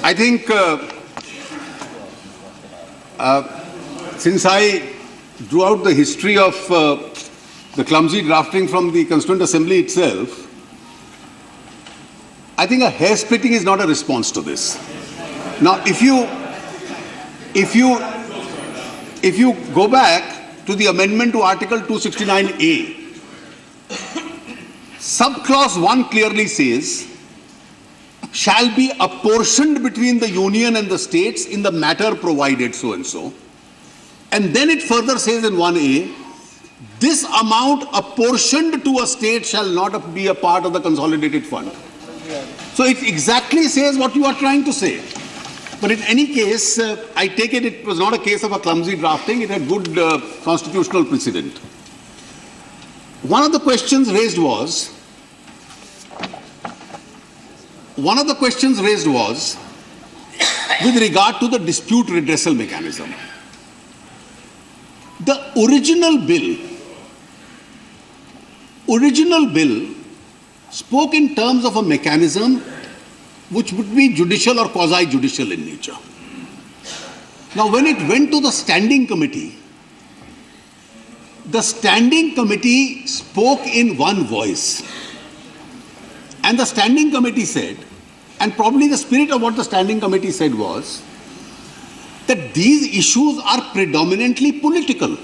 I think since I drew out the history of the clumsy drafting from the Constituent Assembly itself, I think a hair splitting is not a response to this. Now, if you go back to the amendment to Article 269A, subclause 1 clearly says, shall be apportioned between the union and the states in the matter provided so and so. And then it further says in 1A, this amount apportioned to a state shall not be a part of the consolidated fund. So it exactly says what you are trying to say. But in any case, I take it it was not a case of a clumsy drafting. It had good constitutional precedent. One of the questions raised was with regard to the dispute redressal mechanism. The original bill spoke in terms of a mechanism which would be judicial or quasi-judicial in nature. Now, when it went to the standing committee spoke in one voice. And the standing committee said, and probably the spirit of what the standing committee said was, that these issues are predominantly political.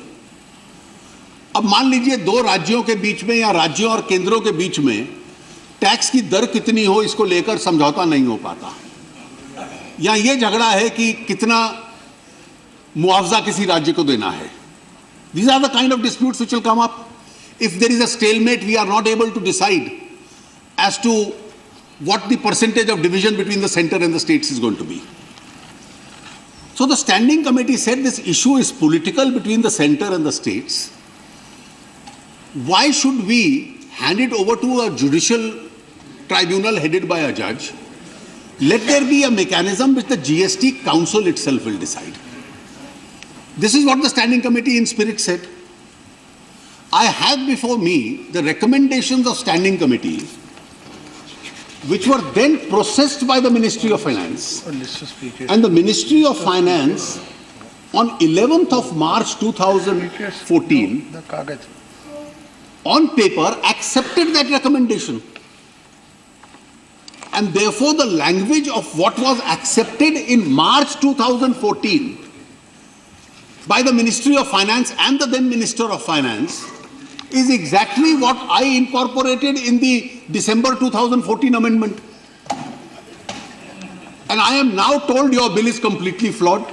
अब मान लीजिए दो राज्यों के बीच में या राज्यों और केंद्रों के बीच में टैक्स की दर कितनी हो, इसको लेकर समझौता नहीं हो पाता, या ये झगड़ा है कि कितना मुआवजा किसी राज्य को देना है. These are the kind of disputes which will come up. If there is a stalemate, we are not able to decide as to what the percentage of division between the center and the states is going to be. So the standing committee said this issue is political between the center and the states. Why should we hand it over to a judicial tribunal headed by a judge? Let there be a mechanism which the GST Council itself will decide. This is what the standing committee in spirit said. I have before me the recommendations of standing committee, which were then processed by the Ministry of Finance. And the Ministry of Finance on 11th of March 2014 on paper accepted that recommendation. And therefore the language of what was accepted in March 2014 by the Ministry of Finance and the then Minister of Finance is exactly what I incorporated in the December 2014 amendment. And I am now told your bill is completely flawed.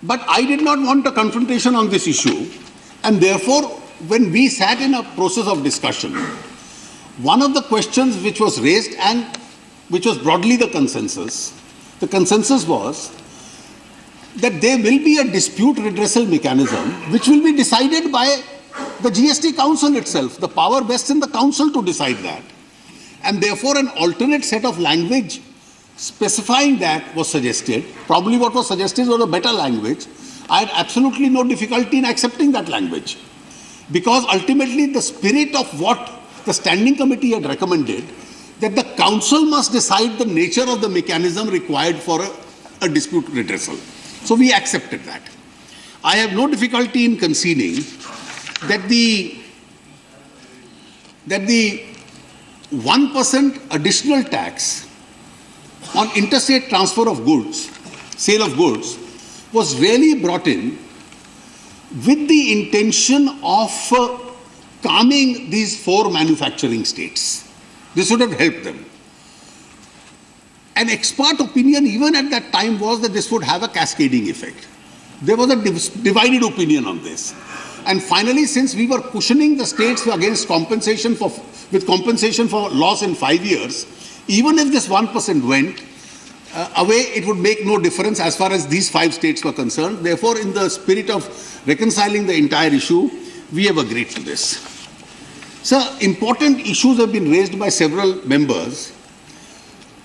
But I did not want a confrontation on this issue. And therefore, when we sat in a process of discussion, one of the questions which was raised and which was broadly the consensus was that there will be a dispute redressal mechanism which will be decided by the GST Council itself. The power vests in the Council to decide that. And therefore an alternate set of language specifying that was suggested. Probably what was suggested was a better language. I had absolutely no difficulty in accepting that language, because ultimately the spirit of what the standing committee had recommended, that the Council must decide the nature of the mechanism required for a dispute redressal. So we accepted that. I have no difficulty in conceding that the 1% additional tax on interstate transfer of goods, sale of goods, was really brought in with the intention of calming these 4 manufacturing states. This would have helped them. An expert opinion even at that time was that this would have a cascading effect. There was a divided opinion on this. And finally, since we were cushioning the states against compensation for loss in 5 years, even if this 1% went away, it would make no difference as far as these 5 states were concerned. Therefore, in the spirit of reconciling the entire issue, we have agreed to this. So, important issues have been raised by several members,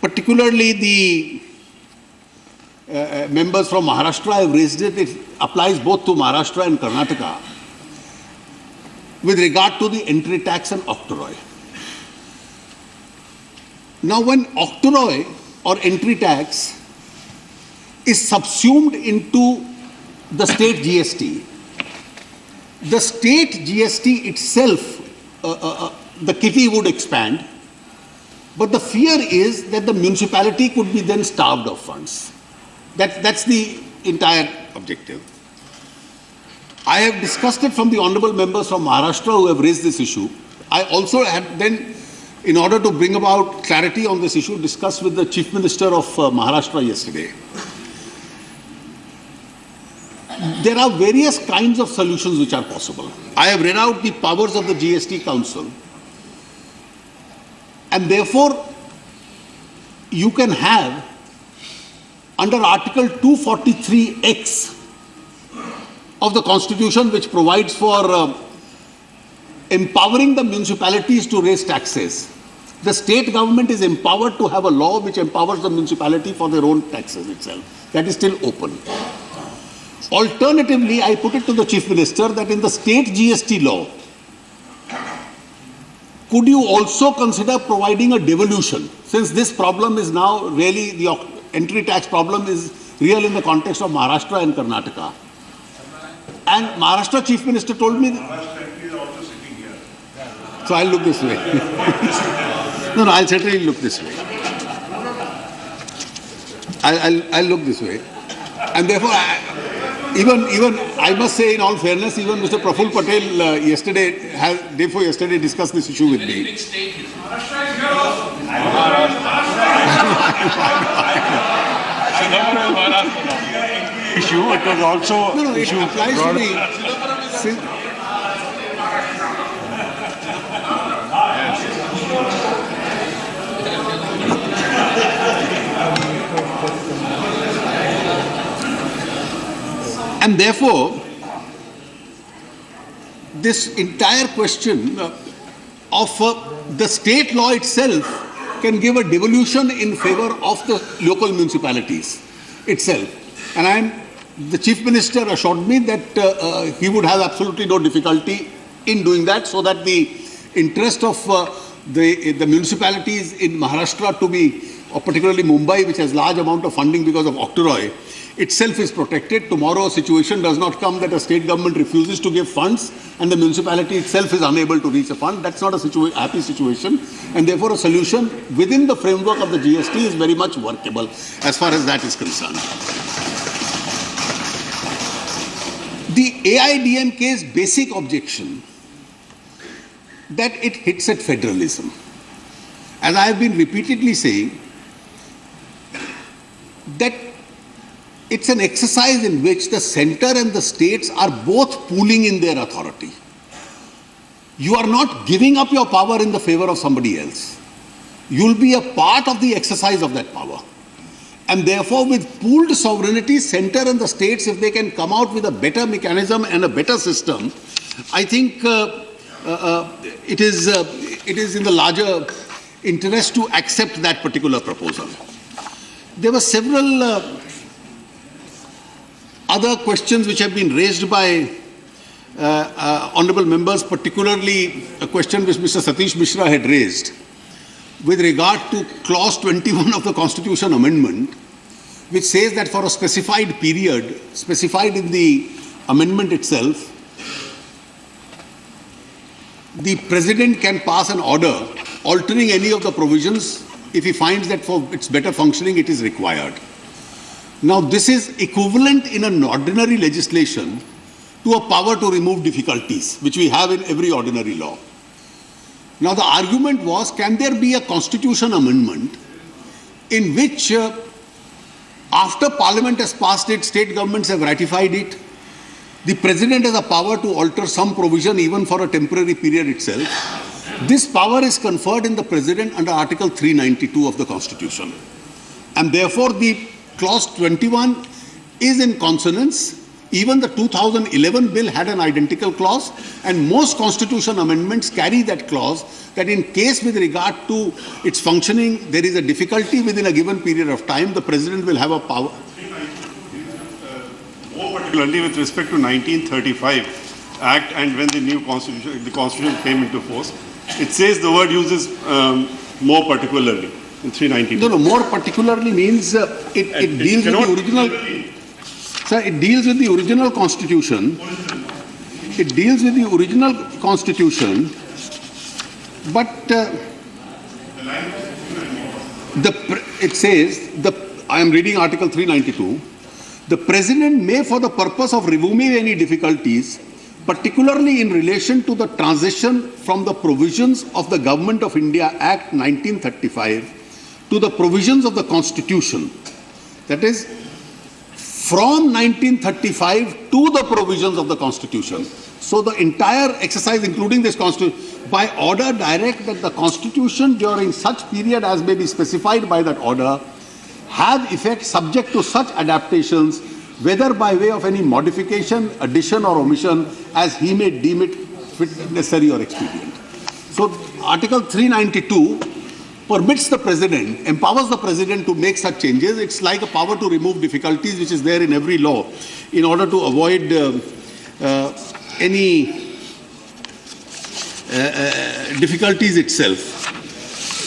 particularly the members from Maharashtra have raised it. It applies both to Maharashtra and Karnataka with regard to the entry tax and octroi. Now, when octroi or entry tax is subsumed into the state GST, the state GST itself, the kitty would expand, but the fear is that the municipality could be then starved of funds. That's the entire objective. I have discussed it from the honourable members from Maharashtra who have raised this issue. I also had then, in order to bring about clarity on this issue, discussed with the Chief Minister of Maharashtra yesterday. There are various kinds of solutions which are possible. I have read out the powers of the GST Council, and therefore you can have under Article 243X of the Constitution, which provides for empowering the municipalities to raise taxes. The state government is empowered to have a law which empowers the municipality for their own taxes itself. That is still open. Alternatively, I put it to the Chief Minister that in the state GST law, could you also consider providing a devolution, since this problem is now really, the entry tax problem is real in the context of Maharashtra and Karnataka. And Maharashtra Chief Minister told me, so I'll look this way. No, I'll certainly look this way. I'll look this way. And therefore, even I must say, in all fairness, even Mr. Praful Patel yesterday discussed this issue with me. Issue, it was also no, it applies to me. And therefore, this entire question of the state law itself can give a devolution in favor of the local municipalities itself. And the Chief Minister assured me that he would have absolutely no difficulty in doing that, so that the interest of the municipalities in Maharashtra to be, or particularly Mumbai, which has large amount of funding because of octroi, itself is protected. Tomorrow a situation does not come that a state government refuses to give funds and the municipality itself is unable to reach a fund. That's not a happy situation, and therefore a solution within the framework of the GST is very much workable as far as that is concerned. The AIDMK's basic objection that it hits at federalism. As I have been repeatedly saying, that it's an exercise in which the center and the states are both pooling in their authority. You are not giving up your power in the favor of somebody else. You'll be a part of the exercise of that power. And therefore, with pooled sovereignty, center and the states, if they can come out with a better mechanism and a better system, I think it is in the larger interest to accept that particular proposal. There were several other questions which have been raised by honourable members, particularly a question which Mr. Satish Mishra had raised with regard to clause 21 of the Constitution Amendment, which says that for a specified period, specified in the amendment itself, the President can pass an order altering any of the provisions if he finds that for its better functioning it is required. Now, this is equivalent in an ordinary legislation to a power to remove difficulties, which we have in every ordinary law. Now, the argument was, can there be a constitution amendment in which, after Parliament has passed it, state governments have ratified it, the President has a power to alter some provision even for a temporary period itself. This power is conferred in the President under Article 392 of the Constitution. And therefore, the Clause 21 is in consonance. Even the 2011 bill had an identical clause, and most constitution amendments carry that clause, that in case with regard to its functioning, there is a difficulty within a given period of time, the President will have a power. More particularly with respect to 1935 Act and when the Constitution came into force, it says, the word uses more particularly. in 392. No, more particularly means it deals with the original. Sir, it deals with the original constitution. It deals with the original constitution, but it says, I am reading Article 392, the President may, for the purpose of removing any difficulties, particularly in relation to the transition from the provisions of the Government of India Act 1935 to the provisions of the Constitution, that is, from 1935 to the provisions of the Constitution. So the entire exercise, including this Constitution, by order direct that the Constitution during such period as may be specified by that order have effect subject to such adaptations, whether by way of any modification, addition or omission, as he may deem it fit, necessary or expedient. So Article 392 permits the President, empowers the President to make such changes. It's like a power to remove difficulties which is there in every law in order to avoid any difficulties itself.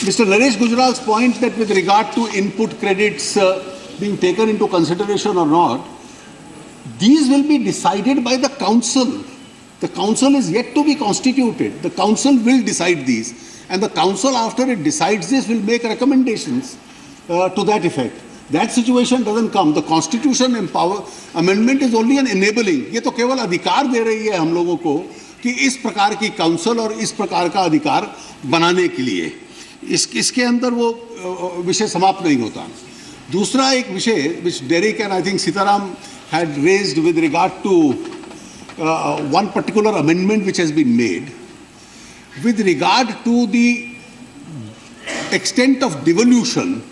Mr. Naresh Gujral's point that with regard to input credits being taken into consideration or not, these will be decided by the Council. The Council is yet to be constituted. The Council will decide these. And the Council, after it decides this, will make recommendations to that effect. That situation doesn't come. The Constitution amendment is only an enabling. ये तो केवल अधिकार दे रही है हम लोगों को कि इस प्रकार की काउंसिल और इस प्रकार का अधिकार बनाने के लिए. इसके अंदर वो विषय समाप्त नहीं होता. दूसरा एक विषय which Derek and I think Sitaram had raised with regard to one particular amendment which has been made with regard to the extent of devolution.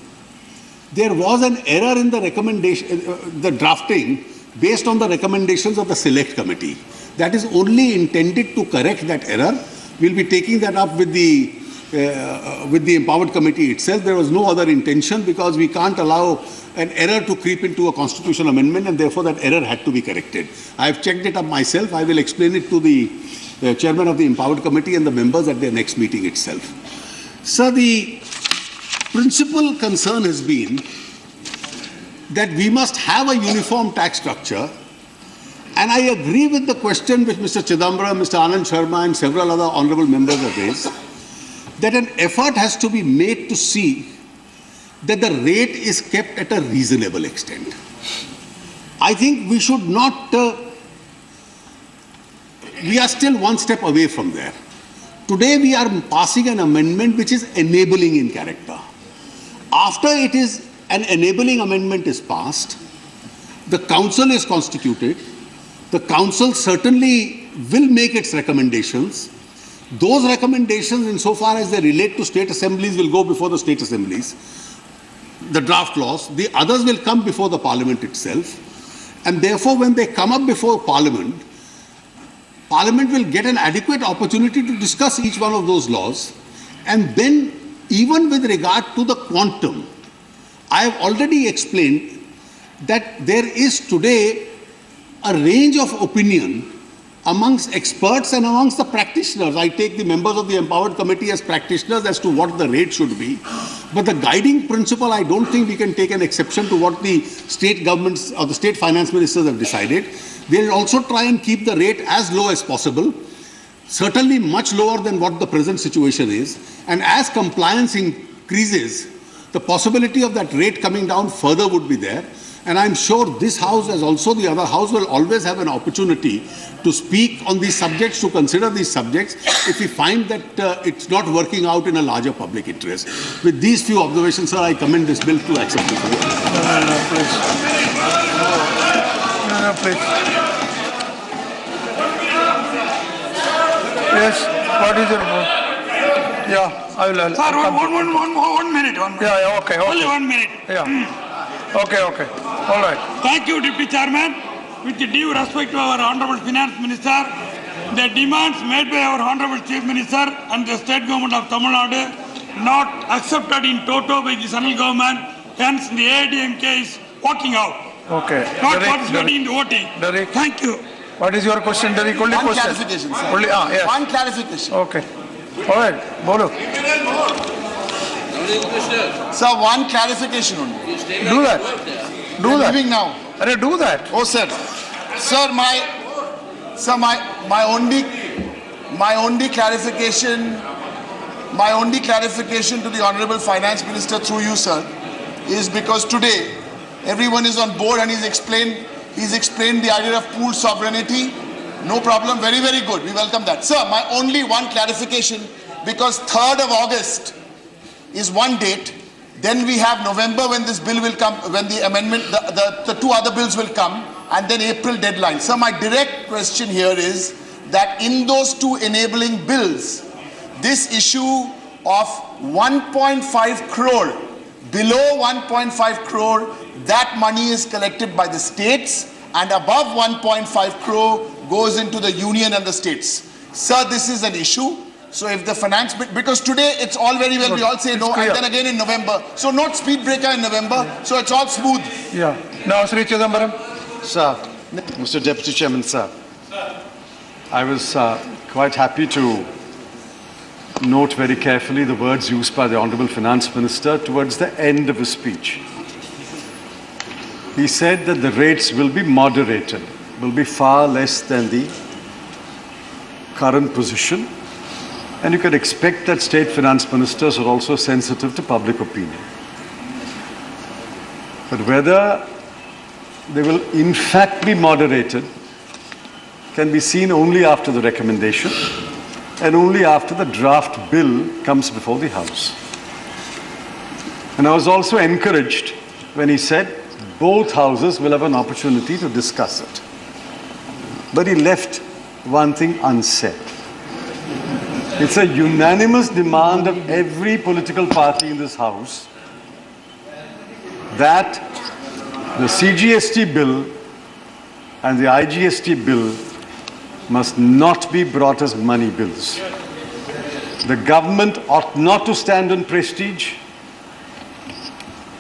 There was an error in the recommendation, the drafting based on the recommendations of the Select Committee. That is only intended to correct that error. We'll be taking that up with the Empowered Committee itself. There was no other intention because we can't allow an error to creep into a constitutional amendment, and therefore that error had to be corrected. I have checked it up myself. I will explain it to the chairman of the Empowered Committee and the members at their next meeting itself. Sir, the principal concern has been that we must have a uniform tax structure, and I agree with the question which Mr. Chidambaram, Mr. Anand Sharma and several other honorable members have raised, that an effort has to be made to see that the rate is kept at a reasonable extent. I think we should not, we are still one step away from there. Today we are passing an amendment which is enabling in character. After it is an enabling amendment is passed, the council is constituted, the council certainly will make its recommendations. Those recommendations, insofar as they relate to state assemblies, will go before the state assemblies, the draft laws. The others will come before the parliament itself. And therefore, when they come up before parliament, parliament will get an adequate opportunity to discuss each one of those laws. And then, even with regard to the quantum, I have already explained that there is today a range of opinion amongst experts and amongst the practitioners. I take the members of the Empowered Committee as practitioners as to what the rate should be. But the guiding principle, I don't think we can take an exception to what the state governments or the state finance ministers have decided. They'll also try and keep the rate as low as possible, certainly much lower than what the present situation is. And as compliance increases, the possibility of that rate coming down further would be there. And I'm sure this House, as also the other House, will always have an opportunity to speak on these subjects, to consider these subjects, if we find that it's not working out in a larger public interest. With these few observations, sir, I commend this bill to acceptance. Please. Yes, what is your vote? Yeah, I will. Sir, one minute. Yeah, okay. Only 1 minute. Yeah. Okay. All right. Thank you, Deputy Chairman. With due respect to our Honorable Finance Minister, the demands made by our Honorable Chief Minister and the State Government of Tamil Nadu not accepted in toto by the central government. Hence, the ADMK is walking out. Okay. Not participating in the voting. Derek. Thank you. What is your question, Derek? Only One question. clarification, sir. Only, yes. One clarification. Okay. All right. Bolo. Sir, one clarification only. Do that. Do I'm that. leaving now. Arey, do that. Oh, sir. Sir, my only clarification to the Honorable Finance Minister through you, sir, is because today everyone is on board and he's explained the idea of pooled sovereignty. No problem. Very, very good. We welcome that. Sir, my only one clarification, because 3rd of August is one date. Then we have November when this bill will come, when the amendment, the two other bills will come, and then April deadline. So my direct question here is that in those two enabling bills, this issue of 1.5 crore, below 1.5 crore, that money is collected by the states, and above 1.5 crore goes into the union and the states. Sir, this is an issue. So if the finance, because today it's all very well, we all say no, and then again in November. So not speed breaker in November, so it's all smooth. Yeah. Now, Sri Chidambaram. Sir, Mr. Deputy Chairman, sir, I was quite happy to note very carefully the words used by the Honorable Finance Minister towards the end of his speech. He said that the rates will be moderated, will be far less than the current position. And you can expect that state finance ministers are also sensitive to public opinion. But whether they will in fact be moderated can be seen only after the recommendation and only after the draft bill comes before the House. And I was also encouraged when he said both houses will have an opportunity to discuss it. But he left one thing unsaid. It's a unanimous demand of every political party in this House that the CGST bill and the IGST bill must not be brought as money bills. The government ought not to stand on prestige.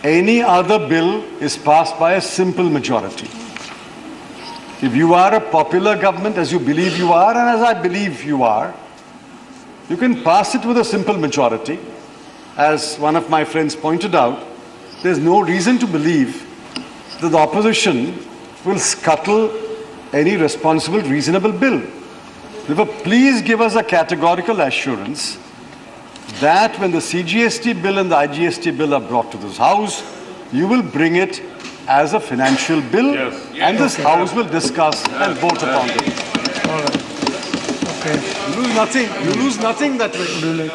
Any other bill is passed by a simple majority. If you are a popular government, as you believe you are, and as I believe you are, you can pass it with a simple majority. As one of my friends pointed out, there's no reason to believe that the opposition will scuttle any responsible, reasonable bill. Therefore, please give us a categorical assurance that when the CGST bill and the IGST bill are brought to this House, you will bring it as a financial bill, and this House will discuss and vote upon it. All right. Okay. You lose nothing that way.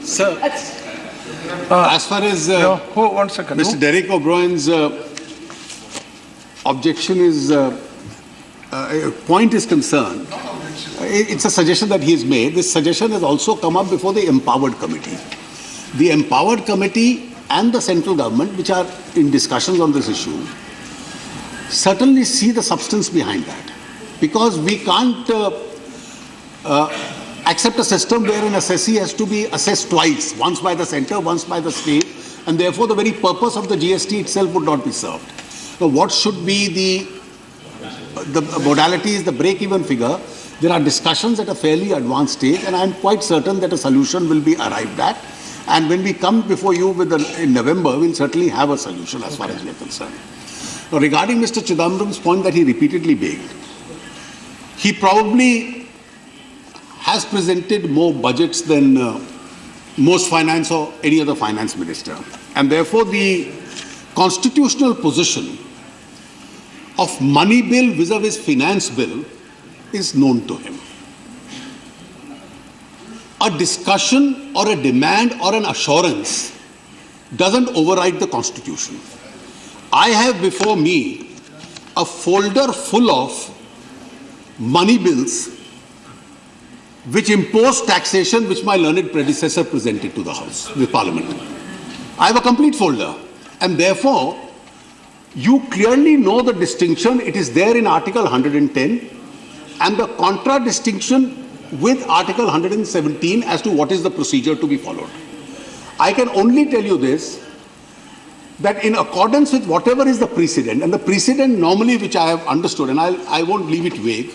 Sir, as far as No, who, 1 second. Mr. Derek O'Brien's objection is, point is concerned, it's a suggestion that he has made. This suggestion has also come up before the Empowered Committee. The Empowered Committee and the central government, which are in discussions on this issue, certainly see the substance behind that. Because we can't accept a system where an assessee has to be assessed twice, once by the centre, once by the state, and therefore the very purpose of the GST itself would not be served. So what should be the modalities, the break-even figure? There are discussions at a fairly advanced stage, and I am quite certain that a solution will be arrived at. And when we come before you in November, we'll certainly have a solution as far as we are concerned. Now, regarding Mr. Chidambaram's point that he repeatedly made, he probably has presented more budgets than most finance or any other finance minister. And therefore, the constitutional position of money bill vis-a-vis finance bill is known to him. A discussion or a demand or an assurance doesn't override the Constitution. I have before me a folder full of money bills which impose taxation which my learned predecessor presented to the House, the Parliament. I have a complete folder, and therefore you clearly know the distinction. It is there in Article 110 and the contra-distinction with Article 117 as to what is the procedure to be followed. I can only tell you this, that in accordance with whatever is the precedent, and the precedent normally which I have understood, and I won't leave it vague,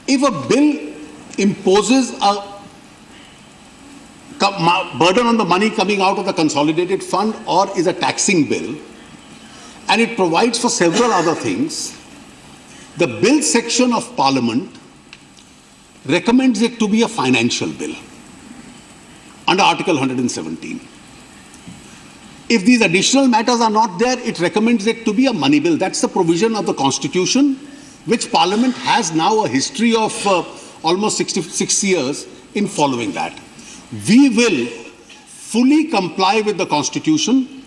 if a bill imposes a burden on the money coming out of the consolidated fund, or is a taxing bill, and it provides for several other things. The bill section of Parliament recommends it to be a financial bill under Article 117. If these additional matters are not there, it recommends it to be a money bill. That's the provision of the Constitution, which Parliament has now a history of almost 66 years in following that. We will fully comply with the Constitution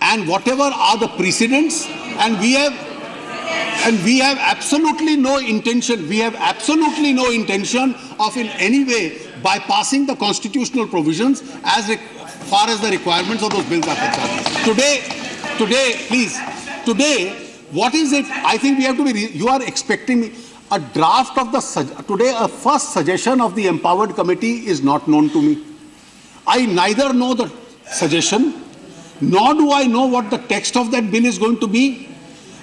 and whatever are the precedents, and we have absolutely no intention of in any way bypassing the constitutional provisions as far as the requirements of those bills are concerned. Today, what is it? I think we have to be, you are expecting a draft of today a first suggestion of the empowered committee is not known to me. I neither know the suggestion, nor do I know what the text of that bill is going to be.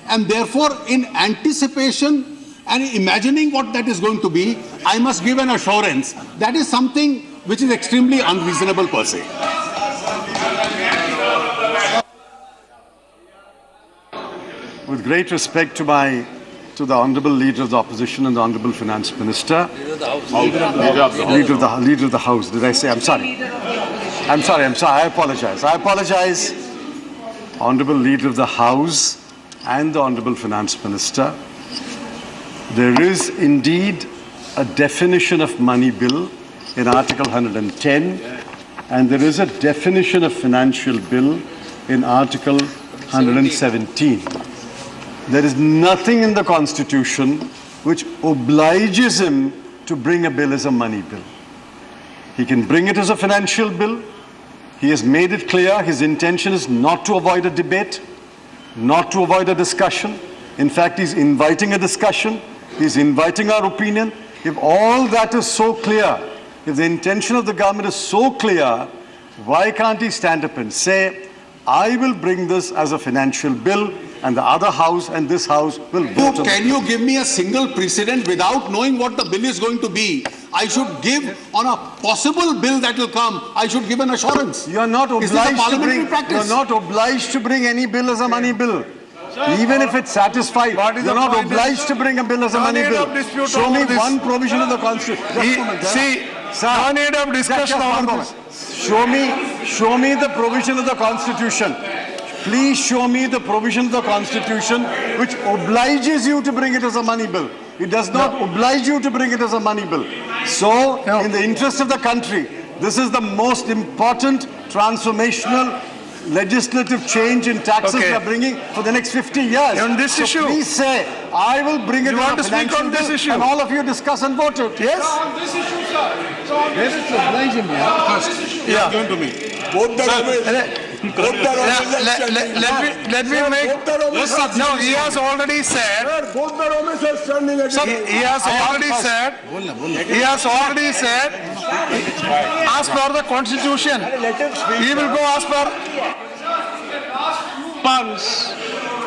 And therefore, in anticipation and imagining what that is going to be, I must give an assurance. That is something which is extremely unreasonable per se. With great respect to the Honourable Leader of the Opposition and the Honourable Finance Minister, Leader of the House, did I say? I'm sorry, I apologize. Honourable Leader of the House and the Honourable Finance Minister, there is indeed a definition of money bill in Article 110, and there is a definition of financial bill in Article 117. There is nothing in the Constitution which obliges him to bring a bill as a money bill. He can bring it as a financial bill. He has made it clear his intention is not to avoid a debate, not to avoid a discussion. In fact, he's inviting a discussion. He's inviting our opinion. If all that is so clear, if the intention of the government is so clear, why can't he stand up and say, I will bring this as a financial bill, and the other house and this house will vote on it? Can you give me a single precedent without knowing what the bill is going to be? I should give on a possible bill that will come. I should give an assurance. You are not obliged to bring any bill as a money bill. Even if it's satisfied, you're not obliged to bring a bill as a money bill. Show me one provision of the Constitution. No need of discussion over this. Show me the provision of the Constitution. Please show me the provision of the Constitution which obliges you to bring it as a money bill. It does not oblige you to bring it as a money bill. So, in the interest of the country, this is the most important transformational legislative change in taxes we are bringing for the next 50 years. On this issue, please say, I will bring it as a financial bill, issue, and all of you discuss and vote it. Yes? On this issue, sir. Where is the obliging me? Yeah. Going to me. Let me make. No, he has already said. He has already said. As per the Constitution, he will go as per. Months,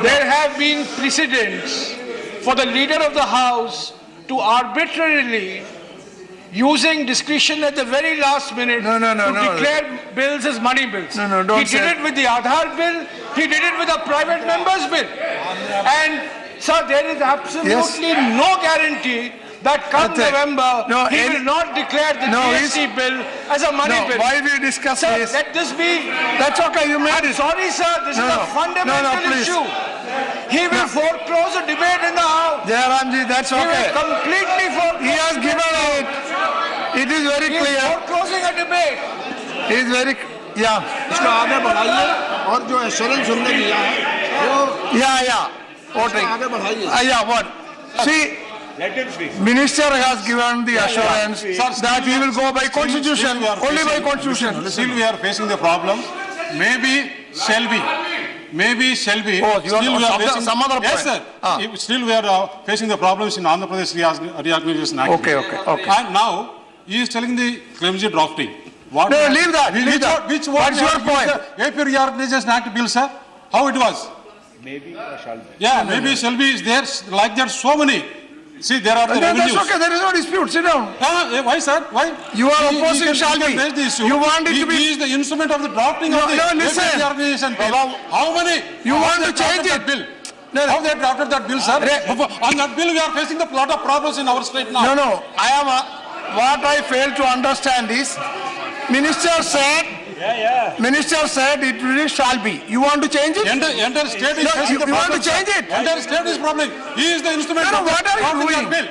there have been precedents for the leader of the House to arbitrarily, using discretion at the very last minute, declare bills as money bills. He did it with the Aadhaar bill, he did it with the private members bill. And sir, there is absolutely no guarantee that come November, he will not declare the GST bill as a money bill. Why we discuss sir, this? let this be. That's okay, you made it. Sorry sir, this is a fundamental issue. He will foreclose a debate in the House. Jairamji, that's okay. He will completely foreclose. He has given it. It is very clear. He is foreclosing a debate. It is very, yeah. इसको आगे बढ़ाइए और जो assurance हमने दिया है वो voting. आगे बढ़ाइए. What? See, Minister has given the assurance that he will go by Constitution, only by Constitution. Still we are facing the problem. Maybe shall be. Oh, you still we are facing some other point. Yes, sir. Still we are facing the problems in Andhra Pradesh Reorganization Act. Okay. And now he is telling the clumsy drafting. What? No, leave that. Which What's your point? AP Reorganization Act bill, sir. How it was? Maybe or shall be. Yeah, maybe shall be is there. Like there, so many. See, there are the That's revenues. okay, there is no dispute, sit down. Why, sir? Why? You are He opposing can Shalvi. raise the issue. You want it to be- He is the instrument of the drafting of the listen. FSC organization bill. How many? You how want they to change drafted it. that bill? No, no. How they drafted that bill, sir? On that bill, we are facing a lot of problems in our state now. No, what I fail to understand is, Minister said it really shall be. You want to change it? Entire state is No, facing the you want to problem, sir. change it? Entire state is problem. He is the instrument No, of what are you drafting doing? that bill.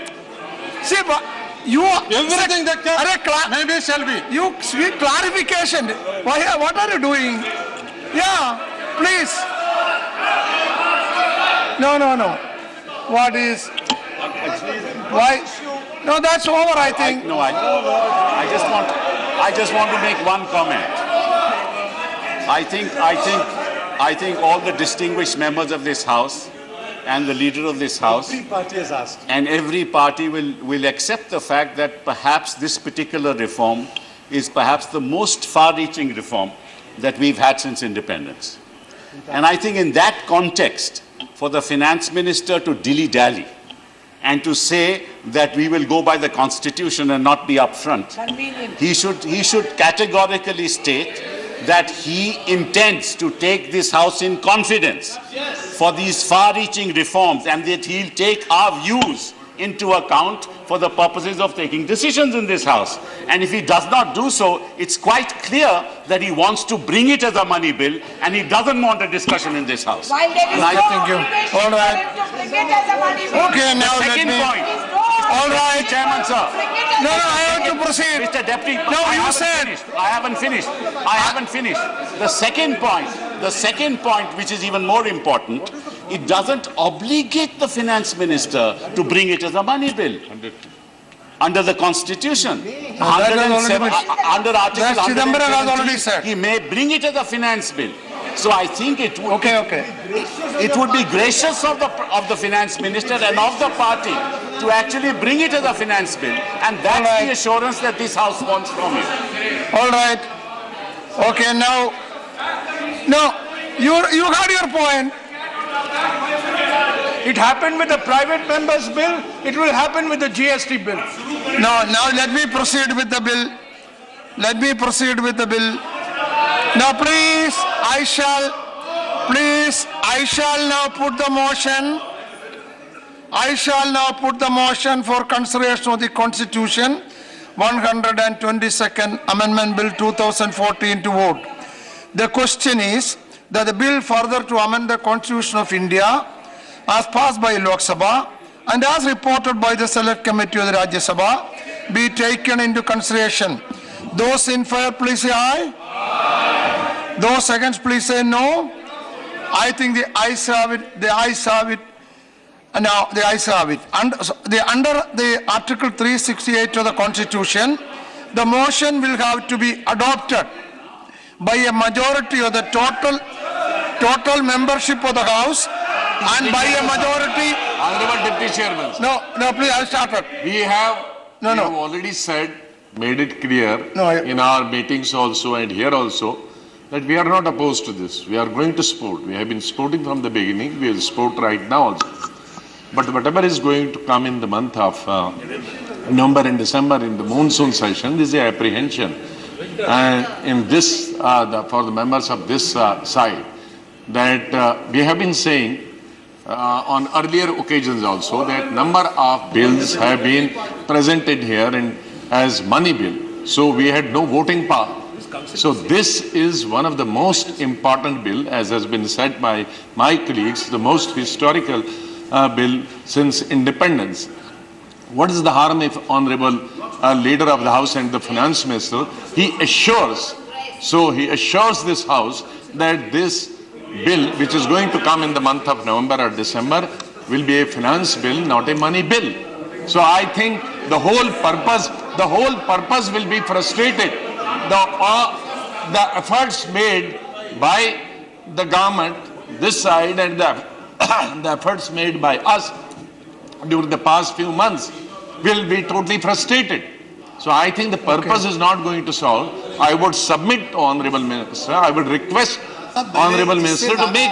See, but you... Everything that can, maybe shall be. You speak clarification. What are you doing? Yeah, please. No. What is... Why? No, that's over, I think. I just want to make one comment. I think all the distinguished members of this House and the leader of this House and every party will accept the fact that perhaps this particular reform is perhaps the most far-reaching reform that we've had since independence. And I think in that context, for the finance minister to dilly-dally and to say that we will go by the Constitution and not be upfront, he should categorically state that he intends to take this House in confidence for these far-reaching reforms, and that he'll take our views into account for the purposes of taking decisions in this House. And if he does not do so, it's quite clear that he wants to bring it as a money bill, and he doesn't want a discussion in this House. While there is And I no think you- obligation all right. for him to bring it as a money bill. Okay, now let Second me... point. All right. Chairman, sir. No, I have to proceed. Mr. Deputy, No, I you haven't said- finished. I haven't finished. The second point, which is even more important, it doesn't obligate the finance minister to bring it as a money bill. Under the Constitution, that has already been- under Article That Chidambaram has 173, already said. he may bring it as a finance bill. So I think it would Okay. it would be gracious of the finance minister and of the party to actually bring it as a finance bill, and that's All right. the assurance that this House wants from you. All right. Okay, now... No, you had your point. It happened with the private members bill, it will happen with the GST bill. Now let me proceed with the bill. Now please, I shall now put the motion for consideration of the Constitution 122nd Amendment Bill 2014 to vote. The question is that the bill further to amend the Constitution of India as passed by Lok Sabha and as reported by the Select Committee of the Rajya Sabha be taken into consideration. Those in favor, please say aye. Those against, please say no. I think the ayes have it. Now the ayes have it. Under the Article 368 of the Constitution, the motion will have to be adopted by a majority of the total membership of the House and by a majority. Honorable Deputy Chairman, No, please, I'll start it. we have No. already said, made it clear No, in our meetings also and here also, that we are not opposed to this. We are going to support. We have been supporting from the beginning. We will support right now also. But whatever is going to come in the month of November and December in the monsoon session, this is the apprehension. And in this, for the members of this side, that we have been saying on earlier occasions also that number of bills have been presented here as money bill. So we had no voting power. So this is one of the most important bill, as has been said by my colleagues, the most historical bill since independence. What is the harm if Honorable Leader of the House and the Finance Minister, he assures this House that this bill, which is going to come in the month of November or December, will be a finance bill, not a money bill. So I think the whole purpose will be frustrated. The efforts made by the government, this side, and the efforts made by us during the past few months will be totally frustrated. So I think the purpose is not going to solve. I would submit to Honorable Minister, I would request Honorable Minister to make